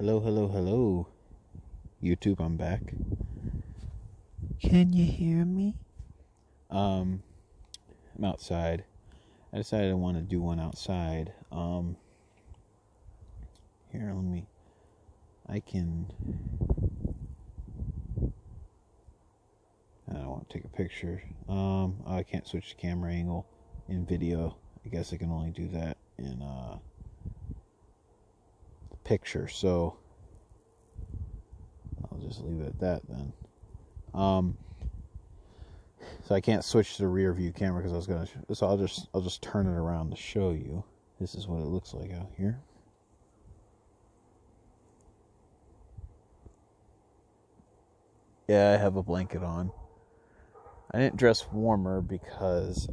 Hello, hello, hello. YouTube, I'm back. Can you hear me? I'm outside. I decided I want to do one outside. Here, I don't want to take a picture. I can't switch the camera angle in video. I guess I can only do that in picture. So I'll just leave it at that then. So I can't switch to the rear view camera because I was gonna. So I'll just turn it around to show you. This is what it looks like out here. Yeah, I have a blanket on. I didn't dress warmer because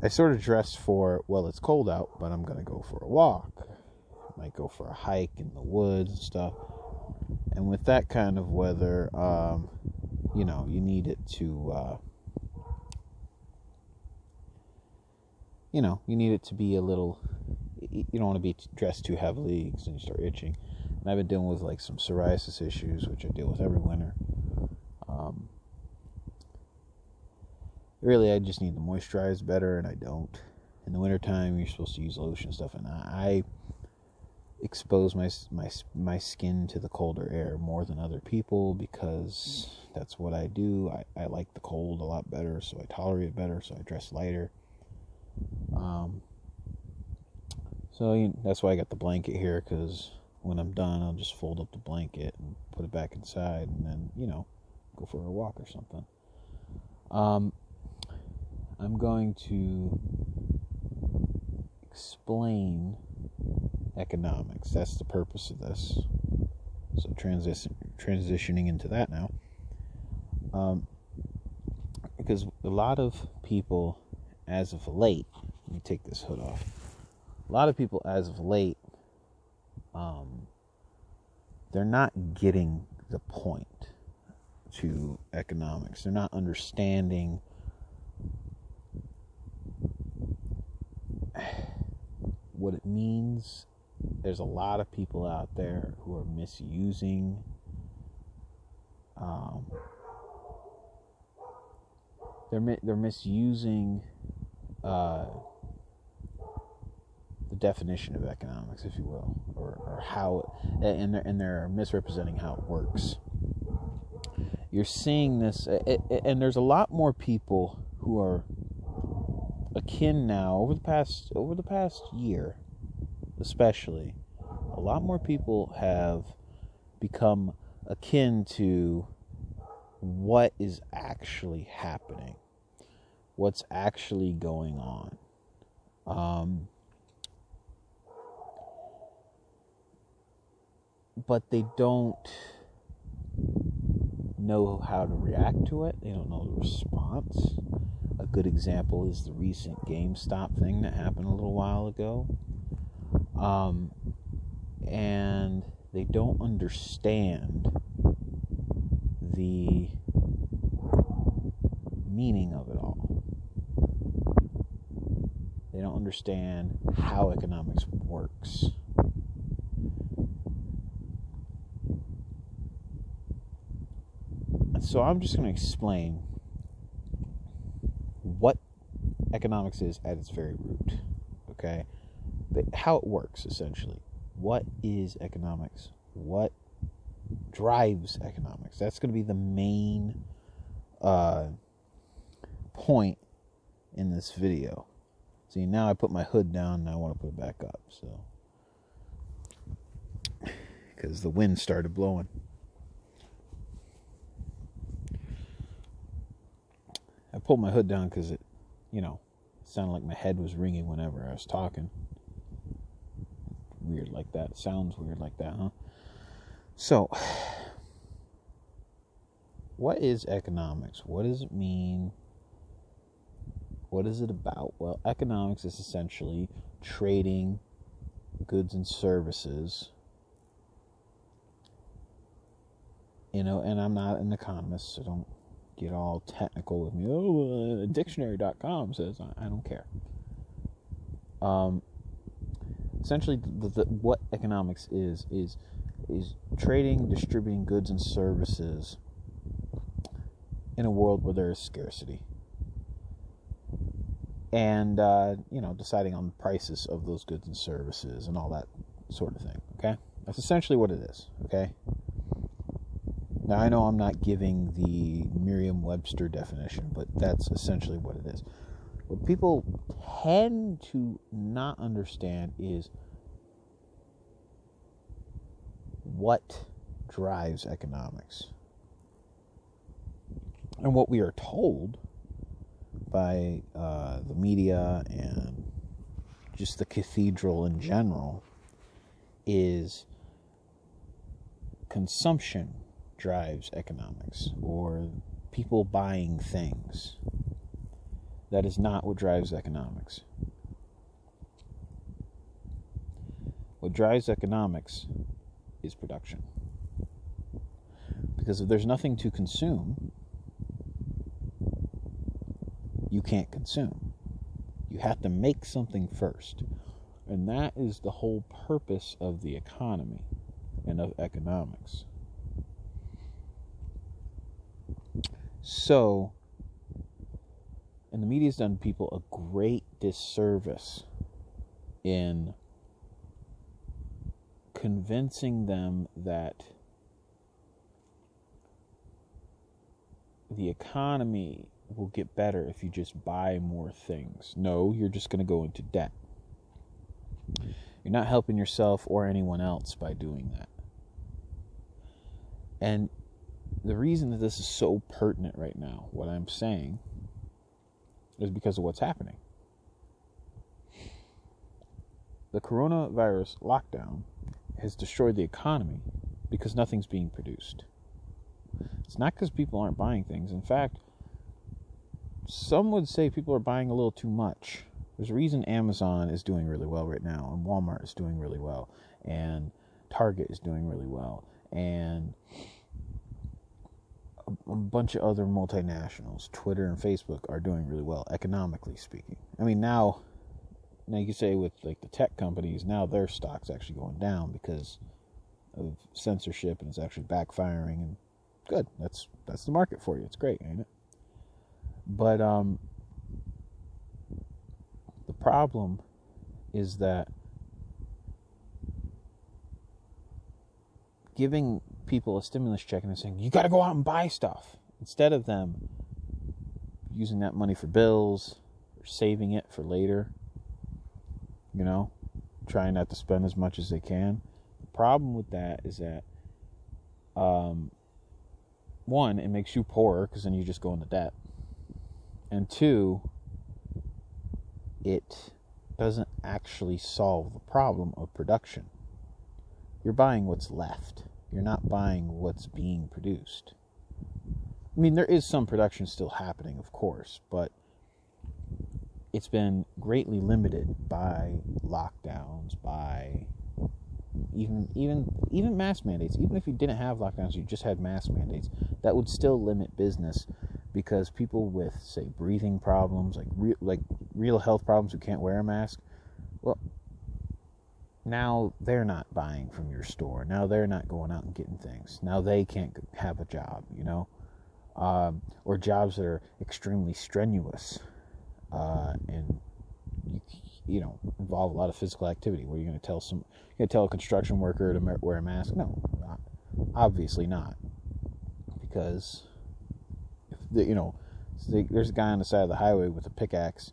I sort of dressed for, well, it's cold out, but I'm gonna go for a walk. Might go for a hike in the woods and stuff. And with that kind of weather, you need it to, you need it to be a little. You don't want to be dressed too heavily because then you start itching. And I've been dealing with like some psoriasis issues, which I deal with every winter. Really, I just need to moisturize better, and I don't. In the wintertime, you're supposed to use lotion and stuff, and I expose my skin to the colder air more than other people because that's what I do. I like the cold a lot better, so I tolerate it better, so I dress lighter. That's why I got the blanket here, because when I'm done, I'll just fold up the blanket and put it back inside, and then, go for a walk or something. I'm going to explain economics. That's the purpose of this. So transitioning into that now. Because a lot of people, as of late, let me take this hood off. A lot of people, as of late, they're not getting the point to economics. They're not understanding what it means. There's a lot of people out there who are misusing they're misusing the definition of economics, if you will, or how and they're misrepresenting how it works. You're seeing this, and there's a lot more people who are akin now over the past year, especially. A lot more people have become akin to what is actually happening, what's actually going on. But they don't know how to react to it. They don't know the response. A good example is the recent GameStop thing that happened a little while ago. And they don't understand the meaning of it all. They don't understand how economics works. So I'm just going to explain what economics is at its very root, okay? How it works, essentially. What is economics? What drives economics? That's going to be the main point in this video. See, now I put my hood down and I want to put it back up, so because the wind started blowing. I pulled my hood down because it sounded like my head was ringing whenever I was talking. Weird like that. Sounds weird like that, huh? So, what is economics? What does it mean? What is it about? Well, economics is essentially trading goods and services. And I'm not an economist, so don't get all technical with me. Dictionary.com says I don't care. essentially what economics is trading, distributing goods and services in a world where there is scarcity, and deciding on the prices of those goods and services and all that sort of thing. Okay, that's essentially what it is. Okay, now I know I'm not giving the Merriam-Webster definition, but that's essentially what it is. What people tend to not understand is what drives economics. And what we are told by the media and just the cathedral in general is consumption drives economics, or people buying things. That is not what drives economics. What drives economics is production. Because if there's nothing to consume, you can't consume. You have to make something first. And that is the whole purpose of the economy and of economics. So, and the media's done people a great disservice in convincing them that the economy will get better if you just buy more things. No, you're just going to go into debt. You're not helping yourself or anyone else by doing that. And the reason that this is so pertinent right now, what I'm saying, is because of what's happening. The coronavirus lockdown has destroyed the economy because nothing's being produced. It's not because people aren't buying things. In fact, some would say people are buying a little too much. There's a reason Amazon is doing really well right now, and Walmart is doing really well, and Target is doing really well, and a bunch of other multinationals, Twitter and Facebook, are doing really well, economically speaking. I mean, now you can say with like the tech companies, now their stock's actually going down because of censorship, and it's actually backfiring, and good. That's the market for you. It's great, ain't it? But the problem is that giving people a stimulus check and saying, you got to go out and buy stuff, instead of them using that money for bills or saving it for later, trying not to spend as much as they can. The problem with that is that, one, it makes you poorer because then you just go into debt. And two, it doesn't actually solve the problem of production. You're buying what's left. You're not buying what's being produced. I mean, there is some production still happening, of course, but it's been greatly limited by lockdowns, by even mask mandates. Even if you didn't have lockdowns, you just had mask mandates, that would still limit business, because people with, say, breathing problems, like real health problems, who can't wear a mask, well, now they're not buying from your store. Now they're not going out and getting things. Now they can't have a job, or jobs that are extremely strenuous, and involve a lot of physical activity, where you're going to tell a construction worker to wear a mask. No, obviously not, because there's a guy on the side of the highway with a pickaxe,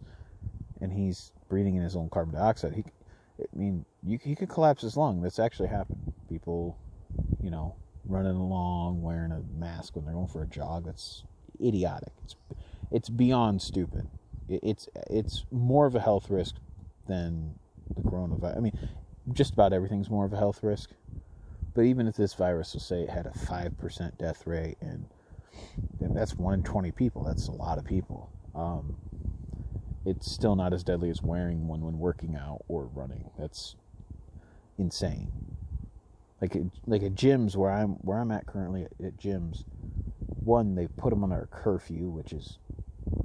and he's breathing in his own carbon dioxide. He could collapse his lung. That's actually happened. People, running along wearing a mask when they're going for a jog. That's idiotic. It's beyond stupid. It's more of a health risk than the coronavirus. I mean, just about everything's more of a health risk. But even if this virus, will say it had a 5% death rate, and that's 1 in 20 people, that's a lot of people. It's still not as deadly as wearing one when working out or running. That's insane. Like at gyms where I'm at currently, at gyms, one, they put them under a curfew, which is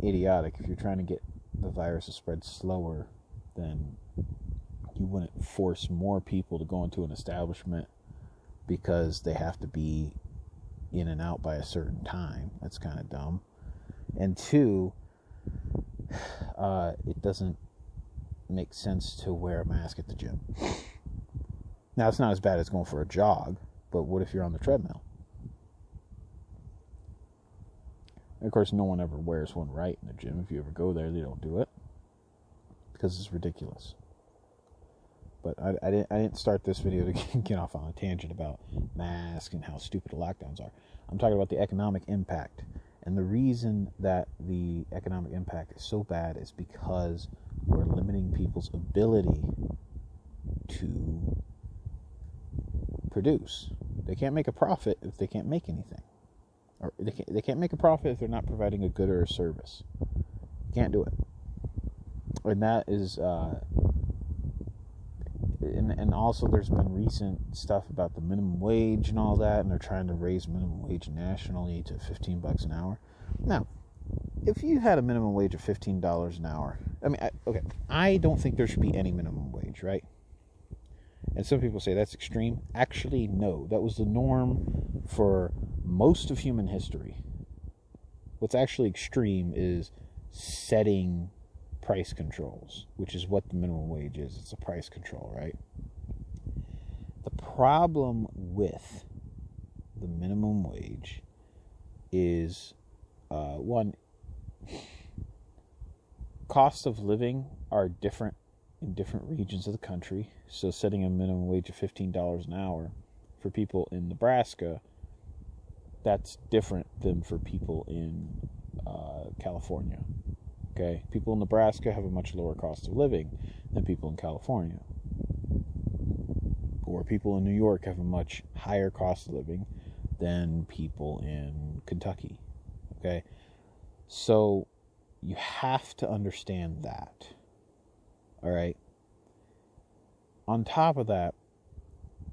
idiotic. If you're trying to get the virus to spread slower, then you he wouldn't force more people to go into an establishment because they have to be in and out by a certain time. That's kind of dumb. And two, it doesn't make sense to wear a mask at the gym. Now, it's not as bad as going for a jog, but what if you're on the treadmill? And of course, no one ever wears one right in the gym. If you ever go there, they don't do it because it's ridiculous. But I didn't start this video to get off on a tangent about masks and how stupid the lockdowns are. I'm talking about the economic impact. And the reason that the economic impact is so bad is because we're limiting people's ability to produce. They can't make a profit if they can't make anything. Or they can't make a profit if they're not providing a good or a service. Can't do it. And that is... And also there's been recent stuff about the minimum wage and all that, and they're trying to raise minimum wage nationally to $15 an hour. Now, if you had a minimum wage of $15 an hour, I don't think there should be any minimum wage, right? And some people say that's extreme. Actually, no. That was the norm for most of human history. What's actually extreme is setting price controls, which is what the minimum wage is. It's a price control, right? The problem with the minimum wage is, one, costs of living are different in different regions of the country. So setting a minimum wage of $15 an hour for people in Nebraska, that's different than for people in California. Okay, people in Nebraska have a much lower cost of living than people in California. Or people in New York have a much higher cost of living than people in Kentucky. Okay, so you have to understand that. All right. On top of that,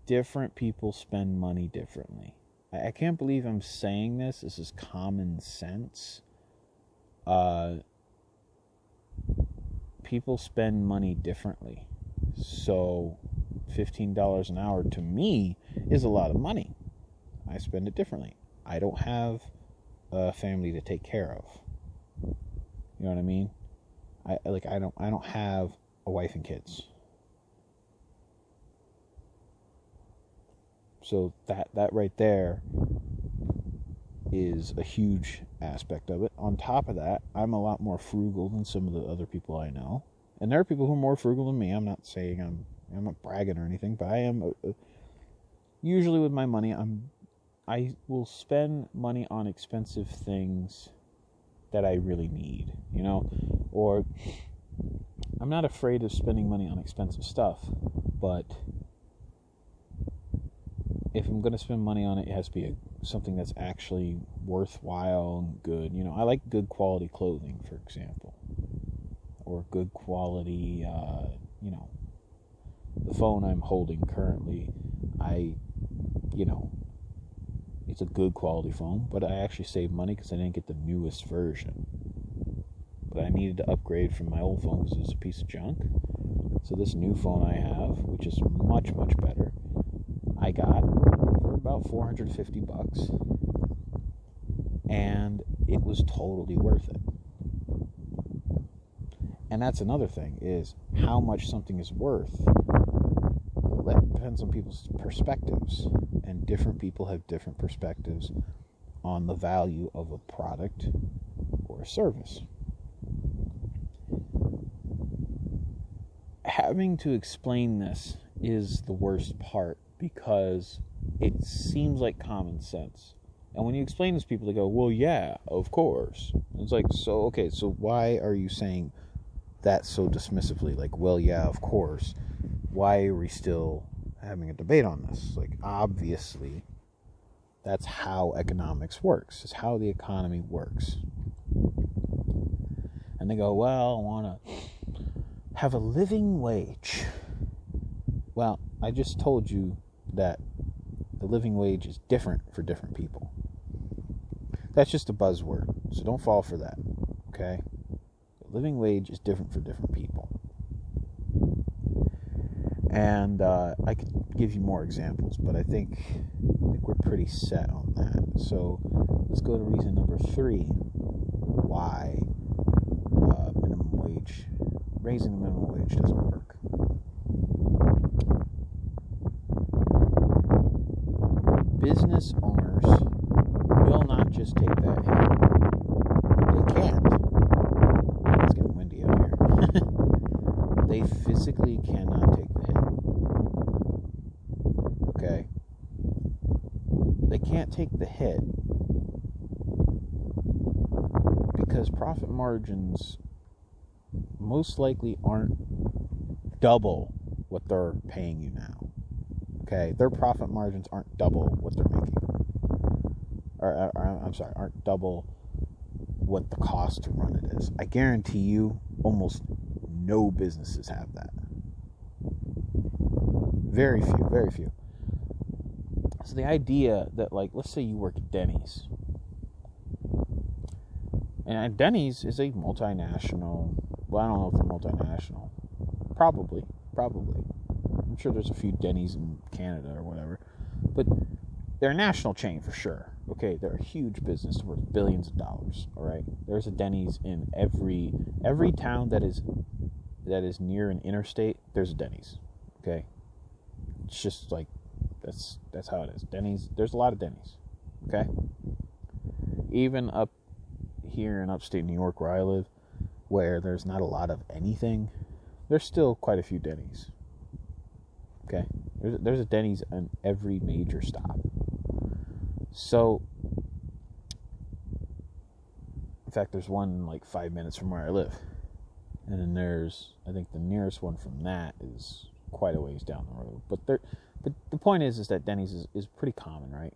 different people spend money differently. I can't believe I'm saying this. This is common sense. People spend money differently. So $15 an hour to me is a lot of money. I spend it differently. I don't have a family to take care of. You know what I mean? I don't have a wife and kids. So that right there is a huge aspect of it. On top of that, I'm a lot more frugal than some of the other people I know. And there are people who are more frugal than me. I'm not saying I'm not bragging or anything, but I am usually with my money, I will spend money on expensive things that I really need, you know, or I'm not afraid of spending money on expensive stuff, but if I'm going to spend money on it, it has to be something that's actually worthwhile and good. You know, I like good quality clothing, for example, or good quality, the phone I'm holding currently, it's a good quality phone, but I actually saved money because I didn't get the newest version. But I needed to upgrade from my old phone because it was a piece of junk. So this new phone I have, which is much, much better, I got for about $450, and it was totally worth it. And that's another thing, is how much something is worth. That depends on people's perspectives, and different people have different perspectives on the value of a product or a service. Having to explain this is the worst part, because it seems like common sense. And when you explain this to people, they go, well, yeah, of course. It's like, so, okay, so why are you saying that so dismissively? Like, well, yeah, of course. Why are we still having a debate on this? Like, obviously, that's how economics works. It's how the economy works. And they go, well, I want to have a living wage. Well, I just told you that the living wage is different for different people. That's just a buzzword, so don't fall for that, okay? The living wage is different for different people. And I could give you more examples, but I think we're pretty set on that. So let's go to reason number 3, why minimum wage, raising the minimum wage doesn't work. Business owners will not just take that hit. They can't. It's getting windy out here. They physically cannot take the hit. Okay? They can't take the hit because profit margins most likely aren't double what they're paying you now. Okay? Their profit margins aren't double what they're making. Aren't double what the cost to run it is. I guarantee you almost no businesses have that. Very few. So the idea that, like, let's say you work at Denny's. And Denny's is a multinational. Well, I don't know if they're multinational. Probably. I'm sure there's a few Denny's in Canada or whatever. But they're a national chain for sure. Okay, they're a huge business worth billions of dollars. All right, there's a Denny's in every town that is near an interstate. There's a Denny's. Okay, it's just like that's how it is. Denny's. There's a lot of Denny's. Okay, even up here in upstate New York where I live, where there's not a lot of anything, there's still quite a few Denny's. Okay, there's a Denny's on every major stop. So, in fact, there's one like 5 minutes from where I live. And then there's, I think the nearest one from that is quite a ways down the road. But the point is that Denny's is pretty common, right?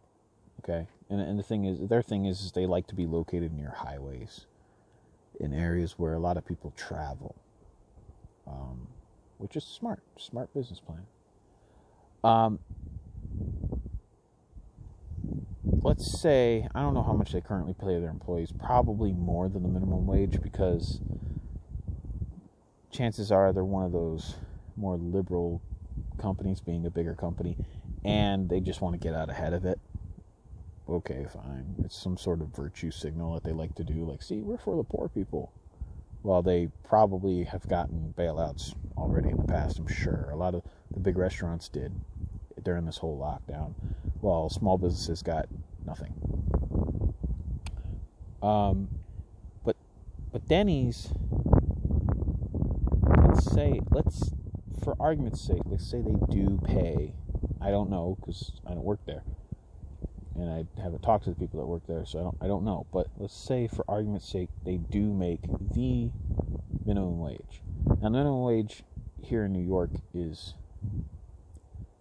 Okay? And the thing is, their thing is they like to be located near highways, in areas where a lot of people travel, which is smart business plan. Let's say, I don't know how much they currently pay their employees, probably more than the minimum wage, because chances are they're one of those more liberal companies, being a bigger company, and they just want to get out ahead of it. Okay, fine. It's some sort of virtue signal that they like to do, like, see, we're for the poor people. Well, they probably have gotten bailouts already in the past, I'm sure. A lot of the big restaurants did during this whole lockdown, while small businesses got nothing. But Denny's, for argument's sake, let's say they do pay. I don't know because I don't work there, and I haven't talked to the people that work there, so I don't know. But let's say, for argument's sake, they do make the minimum wage. Now, the minimum wage here in New York is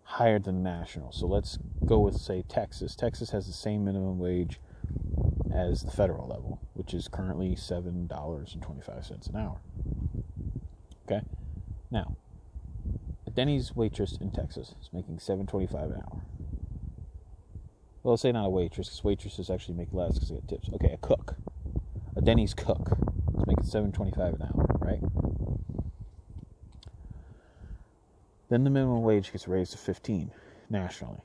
higher than national. So let's go with, say, Texas. Texas has the same minimum wage as the federal level, which is currently $7.25 an hour. Okay? Now, a Denny's waitress in Texas is making $7.25 an hour. Well, let's say not a waitress, because waitresses actually make less because they get tips. Okay, a cook. A Denny's cook is making $7.25 an hour, right? Then the minimum wage gets raised to $15 nationally.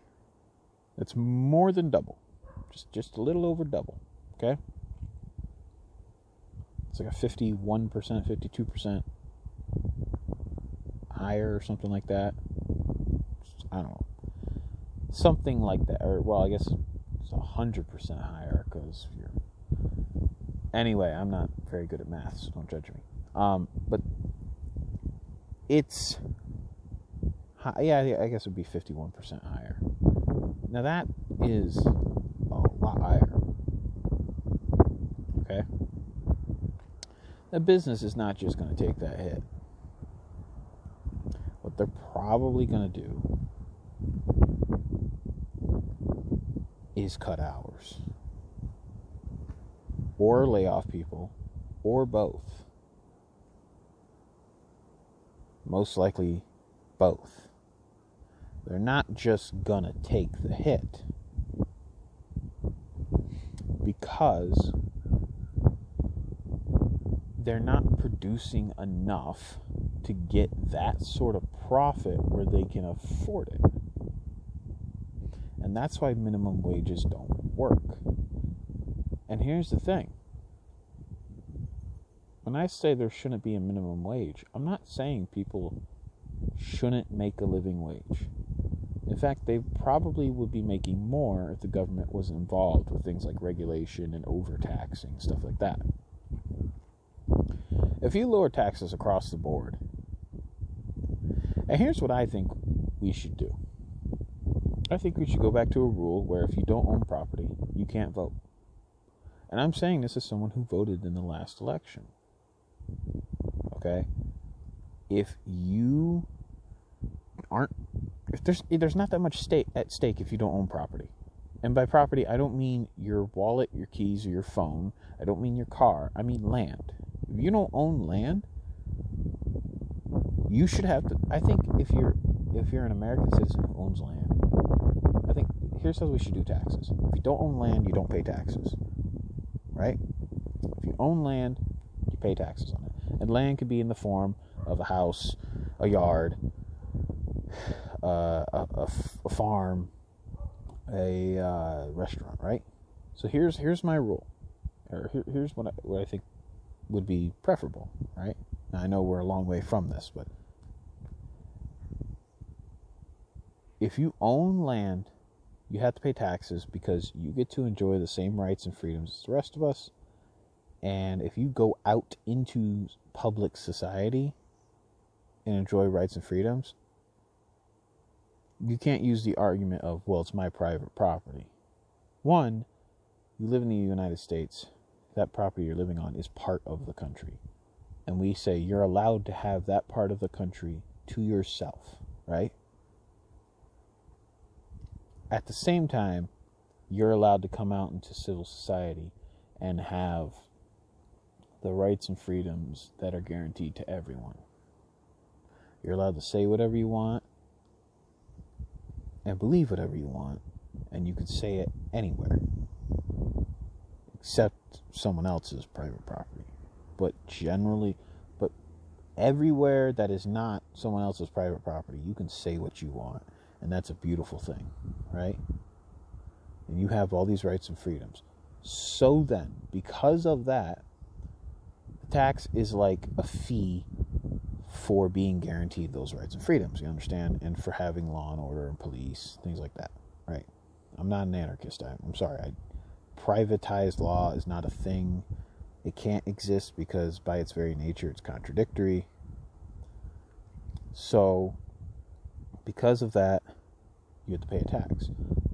That's more than double. Just a little over double. Okay? It's like a 51%, 52% higher or something like that. I don't know. Something like that. Or, well, I guess it's 100% higher because you're... Anyway, I'm not very good at math, so don't judge me. But it's... Yeah, I guess it would be 51% higher. Now that is a lot higher. Okay? The business is not just going to take that hit. What they're probably going to do is cut hours. Or lay off people. Or both. Most likely both. They're not just gonna take the hit because they're not producing enough to get that sort of profit where they can afford it. And that's why minimum wages don't work. And here's the thing. When I say there shouldn't be a minimum wage, I'm not saying people shouldn't make a living wage. In fact, they probably would be making more if the government wasn't involved with things like regulation and overtaxing, stuff like that. If you lower taxes across the board, and here's what I think we should do. I think we should go back to a rule where if you don't own property, you can't vote. And I'm saying this as someone who voted in the last election. Okay? If you aren't, if there's not that much at stake if you don't own property. And by property, I don't mean your wallet, your keys, or your phone. I don't mean your car. I mean land. If you don't own land, you should have to. I think if you're an American citizen who owns land, I think here's how we should do taxes. If you don't own land, you don't pay taxes, right? If you own land, you pay taxes on it, and land could be in the form of a house, a yard, a farm, a restaurant, right? So here's my rule, or here's what I think would be preferable, right? Now I know we're a long way from this, but if you own land, you have to pay taxes because you get to enjoy the same rights and freedoms as the rest of us. And if you go out into public society and enjoy rights and freedoms, you can't use the argument of, well, it's my private property. One, you live in the United States. That property you're living on is part of the country. And we say you're allowed to have that part of the country to yourself, right? At the same time, you're allowed to come out into civil society and have the rights and freedoms that are guaranteed to everyone. You're allowed to say whatever you want and believe whatever you want, and you could say it anywhere except someone else's private property. But everywhere that is not someone else's private property, you can say what you want, and that's a beautiful thing, right? And you have all these rights and freedoms. So then, because of that, the tax is like a fee for being guaranteed those rights and freedoms, you understand? And for having law and order and police, things like that, right? I'm not an anarchist. I'm sorry. Privatized law is not a thing. It can't exist because by its very nature, it's contradictory. So, because of that, you have to pay a tax.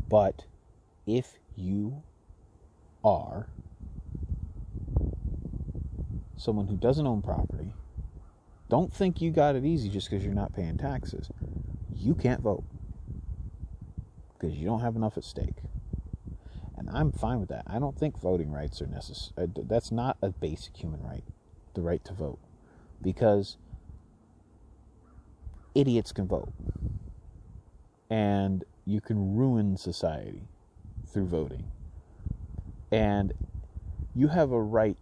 But if you are someone who doesn't own property, don't think you got it easy just because you're not paying taxes. You can't vote because you don't have enough at stake. And I'm fine with that. I don't think voting rights are necessary. That's not a basic human right, the right to vote, because idiots can vote. And you can ruin society through voting. And you have a right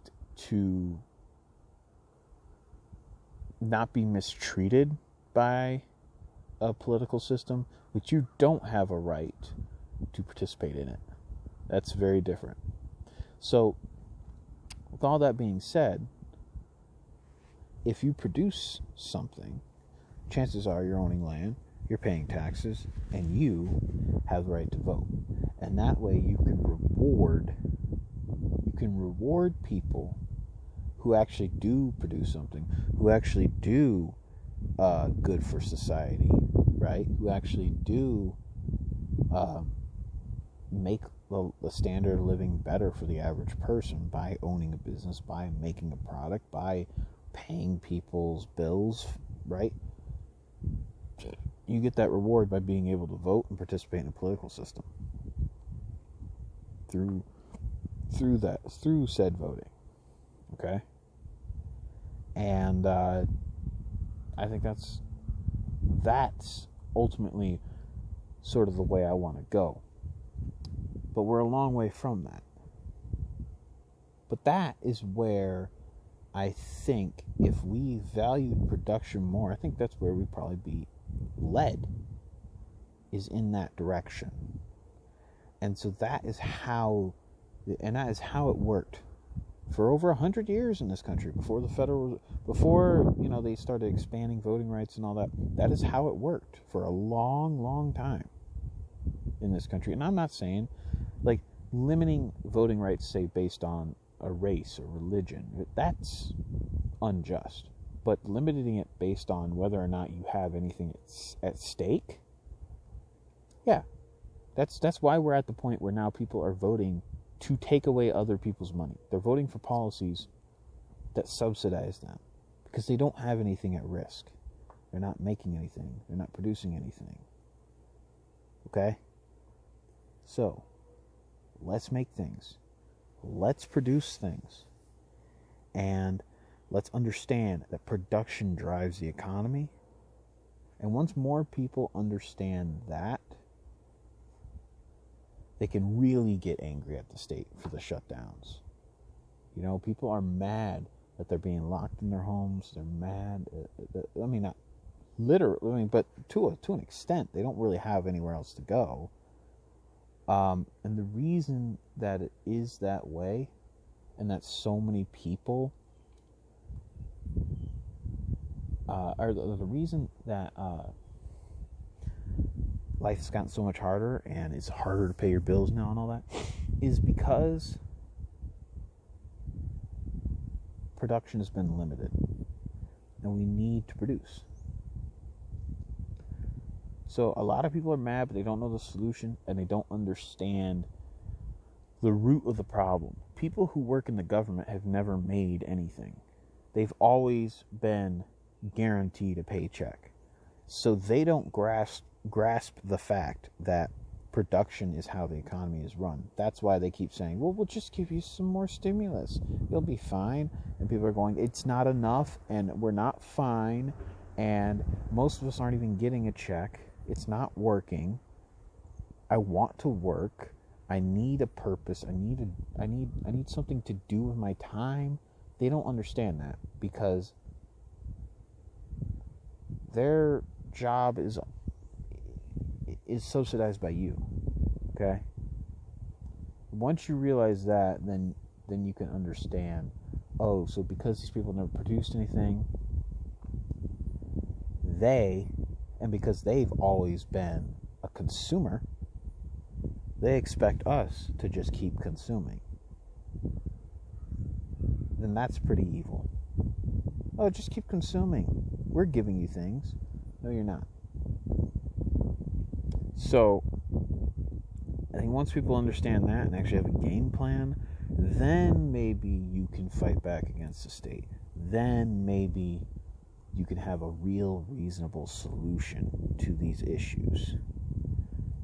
to not be mistreated by a political system, but you don't have a right to participate in it. That's very different. So, with all that being said, if you produce something, chances are you're owning land, you're paying taxes, and you have the right to vote. And that way you can reward people who actually do produce something, who actually do good for society, right? Who actually do make the standard of living better for the average person by owning a business, by making a product, by paying people's bills, right? You get that reward by being able to vote and participate in a political system through said voting, okay? And I think that's ultimately sort of the way I want to go. But we're a long way from that. But that is where I think if we valued production more, I think that's where we'd probably be led, is in that direction. And so that is how it worked for over 100 years in this country before they started expanding voting rights and all that. That is how it worked for a long, long time in this country. And I'm not saying like limiting voting rights, say, based on a race or religion, that's unjust. But limiting it based on whether or not you have anything at stake, yeah, that's why we're at the point where now people are voting to take away other people's money. They're voting for policies that subsidize them because they don't have anything at risk. They're not making anything. They're not producing anything. Okay? So, let's make things. Let's produce things. And let's understand that production drives the economy. And once more people understand that, they can really get angry at the state for the shutdowns. You know, people are mad that they're being locked in their homes. They're mad. I mean, not literally, but to an extent, they don't really have anywhere else to go. And the reason that it is that way, and that so many people, or the reason that life's gotten so much harder and it's harder to pay your bills now and all that, is because production has been limited and we need to produce. So a lot of people are mad, but they don't know the solution and they don't understand the root of the problem. People who work in the government have never made anything. They've always been guaranteed a paycheck. So they don't grasp the fact that production is how the economy is run. That's why they keep saying, well, we'll just give you some more stimulus. You'll be fine. And people are going, it's not enough, and we're not fine, and most of us aren't even getting a check. It's not working. I want to work. I need a purpose. I need something to do with my time. They don't understand that because their job is subsidized by you. Okay? Once you realize that, then you can understand, oh, so because these people never produced anything, and because they've always been a consumer, they expect us to just keep consuming. Then that's pretty evil. Oh, just keep consuming. We're giving you things. No, you're not. So, I think once people understand that and actually have a game plan, then maybe you can fight back against the state. Then maybe you can have a real reasonable solution to these issues.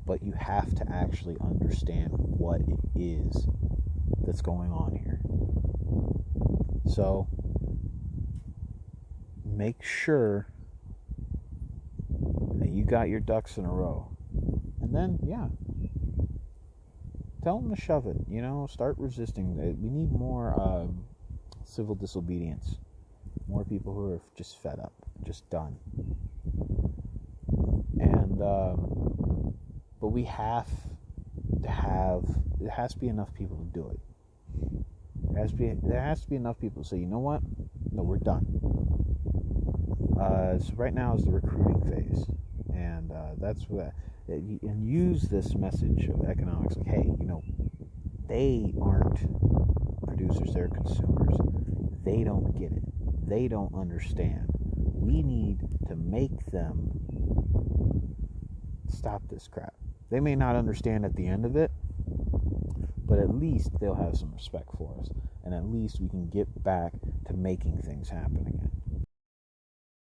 But you have to actually understand what it is that's going on here. So, make sure that you got your ducks in a row. And then, yeah, tell them to shove it. You know, start resisting. We need more civil disobedience. More people who are just fed up, just done. And, but we have to have, there has to be enough people to do it. There has to be enough people to say, you know what? No, we're done. So right now is the recruiting phase. And that's what, and use this message of economics like, hey, you know, they aren't producers, they're consumers. They don't get it. They don't understand. We need to make them stop this crap. They may not understand at the end of it, but at least they'll have some respect for us. And at least we can get back to making things happen again.